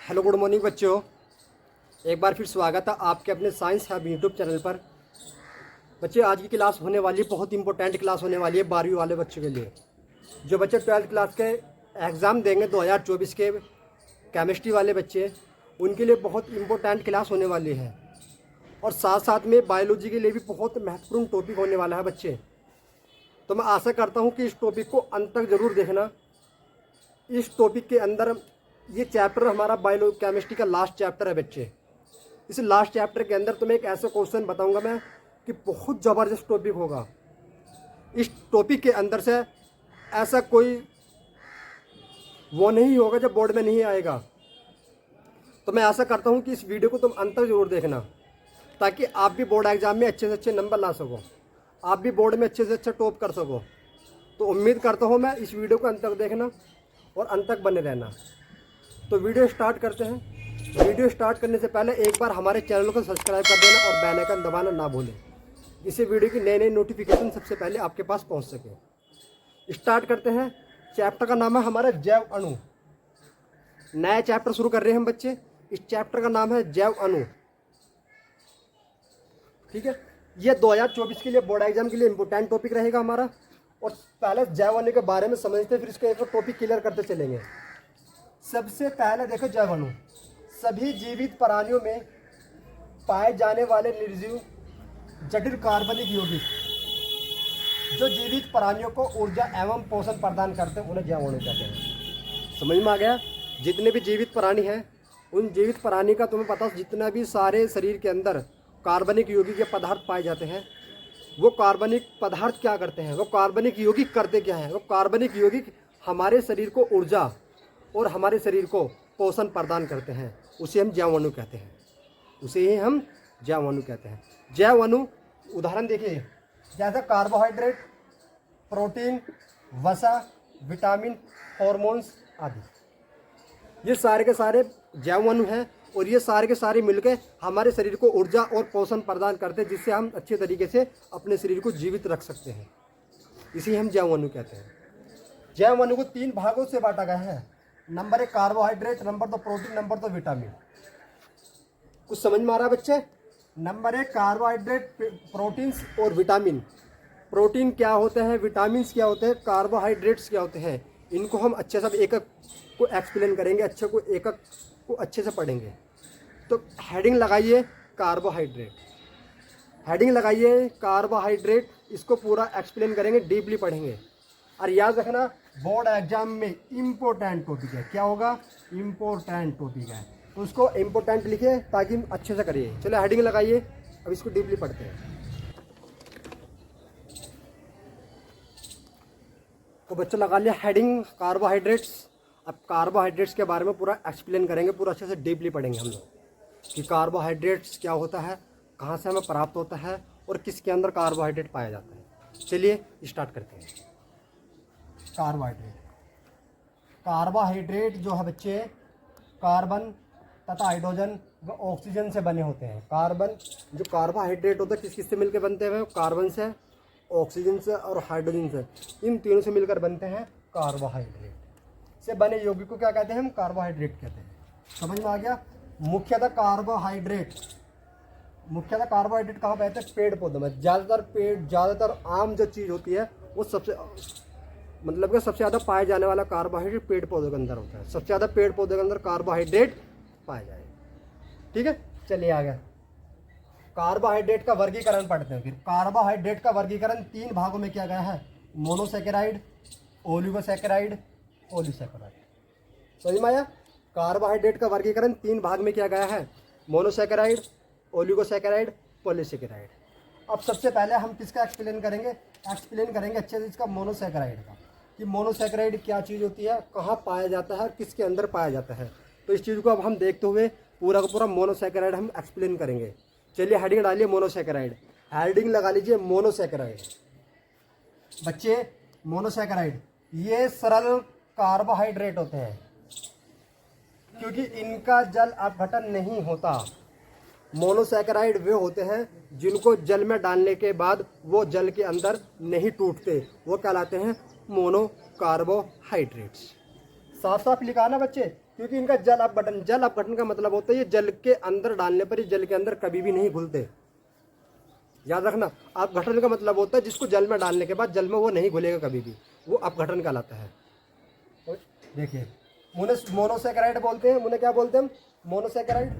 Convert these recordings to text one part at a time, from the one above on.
Hello good morning बच्चों, एक बार फिर स्वागत है आपके अपने साइंस हब यूट्यूब चैनल पर। बच्चे आज की क्लास होने वाली है, बहुत इंपॉर्टेंट क्लास होने वाली है 12वीं वाले बच्चों के लिए। जो बच्चे 12th क्लास के एग्ज़ाम देंगे 2024 के केमिस्ट्री वाले बच्चे, उनके लिए बहुत इंपॉर्टेंट क्लास होने वाली है। और साथ साथ में बायोलॉजी के लिए भी बहुत महत्वपूर्ण टॉपिक होने वाला है बच्चे। तो मैं आशा करता हूँ कि इस टॉपिक को अंत तक ज़रूर देखना। इस टॉपिक के अंदर ये चैप्टर हमारा बायो केमिस्ट्री का लास्ट चैप्टर है बच्चे। इस लास्ट चैप्टर के अंदर तुम्हें एक ऐसा क्वेश्चन बताऊंगा मैं कि बहुत ज़बरदस्त टॉपिक होगा। इस टॉपिक के अंदर से ऐसा कोई वो नहीं होगा जो बोर्ड में नहीं आएगा। तो मैं आशा करता हूँ कि इस वीडियो को तुम अंत तक जरूर देखना, ताकि आप भी बोर्ड एग्जाम में अच्छे से अच्छे नंबर ला सको, आप भी बोर्ड में अच्छे से अच्छा टॉप कर सको। तो उम्मीद करता हूँ मैं इस वीडियो को अंत तक देखना और अंत तक बने रहना। तो वीडियो स्टार्ट करते हैं। वीडियो स्टार्ट करने से पहले एक बार हमारे चैनल को सब्सक्राइब कर देना और बेल आइकन दबाना ना भूलें, इससे वीडियो की नई नई नोटिफिकेशन सबसे पहले आपके पास पहुंच सके। स्टार्ट करते हैं। चैप्टर का नाम है हमारा जैव अणु। नया चैप्टर शुरू कर रहे हैं हम बच्चे। इस चैप्टर का नाम है जैव अणु। ठीक है, ये 2024 के लिए बोर्ड एग्जाम के लिए इंपॉर्टेंट टॉपिक रहेगा हमारा। और पहले जैव अणु के बारे में समझते, फिर इसका एक टॉपिक क्लियर करते चलेंगे। सबसे पहले देखो जैव अणु सभी जीवित प्राणियों में पाए जाने वाले निर्जीव जटिल कार्बनिक यौगिक जो जीवित प्राणियों को ऊर्जा एवं पोषण प्रदान करते हैं, उन्हें जैव अणु कहते हैं। समझ में आ गया? जितने भी जीवित प्राणी हैं, उन जीवित प्राणी का तुम्हें पता, जितना भी सारे शरीर के अंदर कार्बनिक यौगिक या पदार्थ पाए जाते हैं, वो कार्बनिक पदार्थ क्या करते हैं, वो कार्बनिक यौगिक करते क्या हैं? वो कार्बनिक यौगिक हमारे शरीर को ऊर्जा और हमारे शरीर को पोषण प्रदान करते हैं। उसे हम जैव अणु कहते हैं। उसे ही हम जैव अणु कहते हैं। जैव अणु उदाहरण देखिए, जैसे कार्बोहाइड्रेट, प्रोटीन, वसा, विटामिन, हार्मोन्स आदि, ये सारे के सारे जैव अणु हैं। और ये सारे के सारे मिलकर हमारे शरीर को ऊर्जा और पोषण प्रदान करते हैं, जिससे हम अच्छे तरीके से अपने शरीर को जीवित रख सकते हैं। इसे हम जैव अणु कहते हैं। जैव अणु को 3 भागों से बांटा गया है। Number 1 carbohydrate, number 2 protein, number 2 vitamin. कुछ समझ में आ रहा है बच्चे? नंबर 1 कार्बोहाइड्रेट, प्रोटीन्स और विटामिन। प्रोटीन क्या होते हैं, विटामिन क्या होते हैं, कार्बोहाइड्रेट्स क्या होते हैं, इनको हम अच्छे से एक एक को एक्सप्लेन करेंगे, अच्छे को एक एक को अच्छे से पढ़ेंगे। तो हेडिंग लगाइए कार्बोहाइड्रेट, हेडिंग लगाइए कार्बोहाइड्रेट। इसको पूरा एक्सप्लेन करेंगे, डीपली पढ़ेंगे। और याद रखना, बोर्ड एग्जाम में इम्पोर्टेंट टॉपिक है। क्या होगा? इम्पोर्टेंट टॉपिक है। तो उसको इम्पोर्टेंट लिखिए ताकि हम अच्छे से करिए। चलो हेडिंग लगाइए, अब इसको डीपली पढ़ते हैं। तो बच्चों लगा लिया हेडिंग कार्बोहाइड्रेट्स। अब कार्बोहाइड्रेट्स के बारे में पूरा एक्सप्लेन करेंगे, पूरा अच्छे से डीपली पढ़ेंगे हम लोग कि कार्बोहाइड्रेट्स क्या होता है, कहाँ से हमें प्राप्त होता है और किसके अंदर कार्बोहाइड्रेट पाया जाता है। चलिए स्टार्ट करते हैं। कार्बोहाइड्रेट, कार्बोहाइड्रेट जो है बच्चे, कार्बन तथा हाइड्रोजन व ऑक्सीजन से बने होते हैं। कार्बन जो कार्बोहाइड्रेट होता है किस किस से मिलकर बनते हैं? कार्बन से, ऑक्सीजन से और हाइड्रोजन से। इन तीनों से मिलकर बनते हैं कार्बोहाइड्रेट। से बने यौगिक को क्या कहते हैं? हम कार्बोहाइड्रेट कहते हैं। समझ में आ गया? मुख्यतः कार्बोहाइड्रेट कहाँ पाते हैं? पेड़ पौधों में। ज़्यादातर आम जो चीज़ होती है वो सबसे मतलब कि सबसे ज़्यादा पाए जाने वाला कार्बोहाइड्रेट पेड़ पौधों के अंदर होता है। सबसे ज़्यादा पेड़ पौधों के अंदर कार्बोहाइड्रेट पाया जाए। ठीक है, चलिए आगे कार्बोहाइड्रेट का वर्गीकरण पढ़ते हैं। फिर कार्बोहाइड्रेट का वर्गीकरण 3 भागों में किया गया है। Monosaccharide, oligosaccharide, polysaccharide. समझ में आया? कार्बोहाइड्रेट का वर्गीकरण 3 भाग में किया गया है। Monosaccharide, oligosaccharide, polysaccharide. अब सबसे पहले हम किसका एक्सप्लेन करेंगे अच्छे से इसका मोनोसैकेराइड का, कि मोनोसैकेराइड क्या चीज़ होती है, कहाँ पाया जाता है और किसके अंदर पाया जाता है। तो इस चीज़ को अब हम देखते हुए पूरा का पूरा मोनोसैकेराइड हम एक्सप्लेन करेंगे। चलिए हेडिंग डालिए मोनोसैकेराइड, हेडिंग लगा लीजिए मोनोसैकेराइड। बच्चे मोनोसैकेराइड ये सरल कार्बोहाइड्रेट होते हैं, क्योंकि इनका जल अपघटन नहीं होता। मोनोसैकेराइड वे होते हैं जिनको जल में डालने के बाद वो जल के अंदर नहीं टूटते, वो कहलाते हैं मोनो कार्बोहाइड्रेट्स। साफ साफ लिखा ना बच्चे, क्योंकि इनका जल अपघटन का मतलब होता है ये जल के अंदर डालने पर, ये जल के अंदर कभी भी नहीं घुलते। याद रखना, अपघटन का मतलब होता है जिसको जल में डालने के बाद जल में वो नहीं घुलेगा कभी भी, वो अपघटन कहलाता है। देखिए मोनोसैकेराइड बोलते हैं, उन्हें क्या बोलते हैं, मोनोसैकेराइड।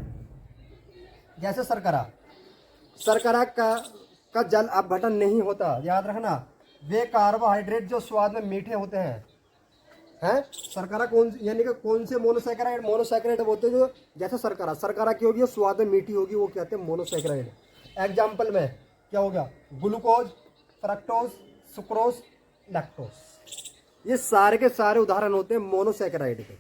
जैसे शर्करा का जल अपघटन नहीं होता, याद रखना। वे कार्बोहाइड्रेट जो स्वाद में मीठे होते हैं शर्करा यानी कि कौन से मोनोसैकेराइड बोलते हैं जो, जैसे शर्करा की होगी स्वाद में मीठी होगी, वो कहते हैं मोनोसैकेराइड। एग्जाम्पल में क्या हो गया, ग्लूकोज, फ्रक्टोज, सुक्रोज, लैक्टोज, ये सारे के सारे उदाहरण होते हैं मोनोसैकेराइड के।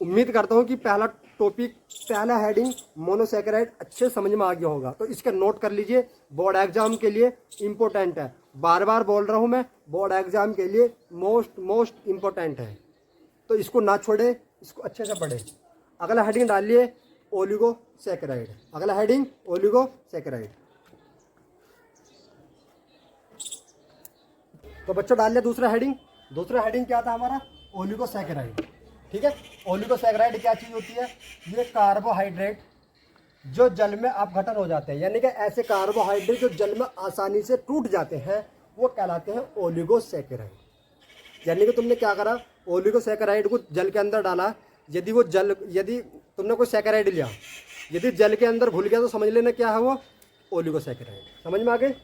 उम्मीद करता हूं कि पहला हेडिंग मोनोसैकेराइड अच्छे समझ में आ गया होगा। तो इसका नोट कर लीजिए, बोर्ड एग्जाम के लिए इंपॉर्टेंट है। बार बार बोल रहा हूं मैं, बोर्ड एग्जाम के लिए मोस्ट इंपॉर्टेंट है, तो इसको ना छोड़े, इसको अच्छे से पढ़े। अगला हेडिंग डालिए ओलिगोसैकेराइड। अगला हेडिंग ओलिगोसैकेराइड। तो बच्चों डाल लिया दूसरा हेडिंग क्या था हमारा, ओलिगोसैकेराइड। ठीक है, ओलिगोसैकेराइड क्या चीज होती है, ये कार्बोहाइड्रेट जो जल में अपघटन हो जाते हैं, यानी कि ऐसे कार्बोहाइड्रेट जो जल में आसानी से टूट जाते हैं, वो कहलाते हैं ओलिगोसैकेराइड। यानी कि तुमने क्या करा, ओलिगोसैकेराइड को जल के अंदर डाला, यदि तुमने कोई सैकेराइड लिया, यदि जल के अंदर घुल गया तो समझ लेना क्या है वो, ओलिगोसैकेराइड। समझ में आ गए।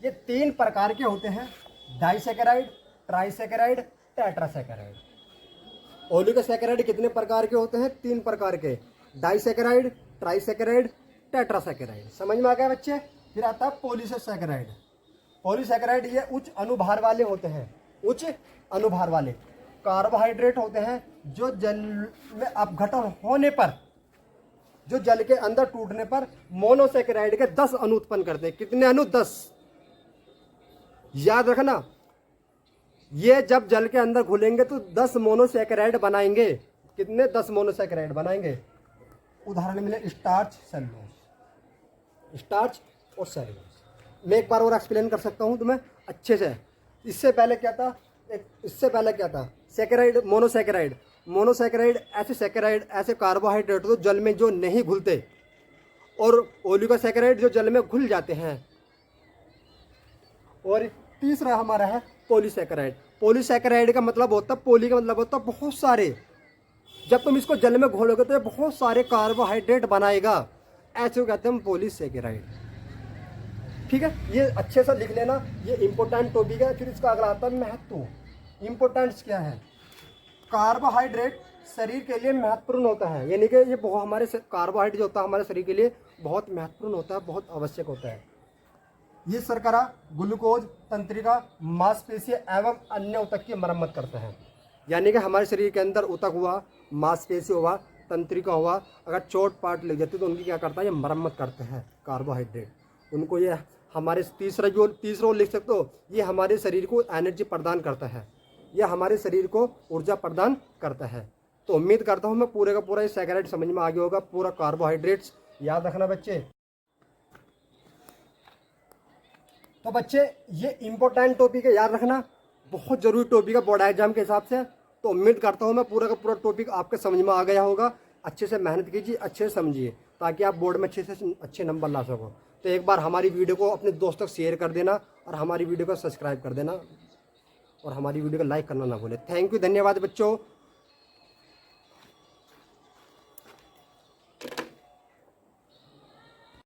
ये 3 प्रकार के होते हैं, डाइसैकेराइड, ट्राइसैकेराइड, टेट्रासैकेराइड। ओलिगोसैकेराइड कितने प्रकार के होते हैं, 3 प्रकार के, डाइसैकेराइड, ट्राइसैकेराइड, टेट्रासैकेराइड। समझ में आ गया बच्चे। फिर आता है पॉलीसैकेराइड। पॉलीसैकेराइड ये उच्च अनुभार वाले होते हैं, उच्च अनुभार वाले कार्बोहाइड्रेट होते हैं जो जल में अपघटन होने पर, जो जल के अंदर टूटने पर मोनोसैकेराइड के 10 अणु उत्पन्न करते हैं। कितने अणु, 10। याद रखना, ये जब जल के अंदर घुलेंगे तो 10 मोनोसैकेराइड बनाएंगे। कितने, 10 मोनोसैकेराइड बनाएंगे। उदाहरण मिले स्टार्च, सेलुलोज, स्टार्च और सेलुलोज। मैं एक बार और एक्सप्लेन कर सकता हूं तुम्हें अच्छे से। इससे पहले क्या था, सैकेराइड, मोनोसैकेराइड ऐसे कार्बोहाइड्रेट तो जल में जो नहीं घुलते, और ओलिगोसैकेराइड जो जल में घुल जाते हैं। और तीसरा हमारा है पॉलीसैकेराइड। पॉलीसैकेराइड का मतलब होता है, पोली का मतलब होता है बहुत सारे। जब तुम इसको जल में घोलोगे तो ये बहुत सारे कार्बोहाइड्रेट बनाएगा, ऐसे कहते हैं पॉलीसैकेराइड। ठीक है, ये अच्छे से लिख लेना, ये इंपॉर्टेंट टॉपिक है। फिर इसका अगला आता है महत्व। इंपॉर्टेंस क्या है, कार्बोहाइड्रेट शरीर के लिए महत्वपूर्ण होता है, यानी कि ये बहुत हमारे कार्बोहाइड्रेट जो होता है हमारे शरीर के लिए बहुत महत्वपूर्ण होता है, बहुत आवश्यक होता है। ये शर्करा, ग्लूकोज, तंत्रिका, मांसपेशी एवं अन्य ऊतक की मरम्मत करता है। यानी कि हमारे शरीर के अंदर ऊतक हुआ, मांसपेशी हुआ, तंत्रिका हुआ, अगर चोट पाट लग जाती है तो उनकी क्या करता है, ये मरम्मत करते हैं कार्बोहाइड्रेट। उनको ये हमारे तीसरा लिख सकते हो, ये हमारे शरीर को एनर्जी प्रदान करता है, यह हमारे शरीर को ऊर्जा प्रदान करता है। तो उम्मीद करता हूँ मैं पूरे का पूरा ये सैकेराइड समझ में आ गया होगा, पूरा कार्बोहाइड्रेट्स याद रखना बच्चे। तो बच्चे ये इंपॉर्टेंट टॉपिक है, याद रखना, बहुत जरूरी टॉपिक है बोर्ड एग्जाम के हिसाब से। तो उम्मीद करता हूँ मैं पूरा का पूरा टॉपिक आपके समझ में आ गया होगा। अच्छे से मेहनत कीजिए, अच्छे से समझिए, ताकि आप बोर्ड में अच्छे नंबर ला सको। तो एक बार हमारी वीडियो को अपने दोस्तों को शेयर कर देना, और हमारी वीडियो को सब्सक्राइब कर देना, और हमारी वीडियो को लाइक करना ना भूलें। थैंक यू, धन्यवाद बच्चों।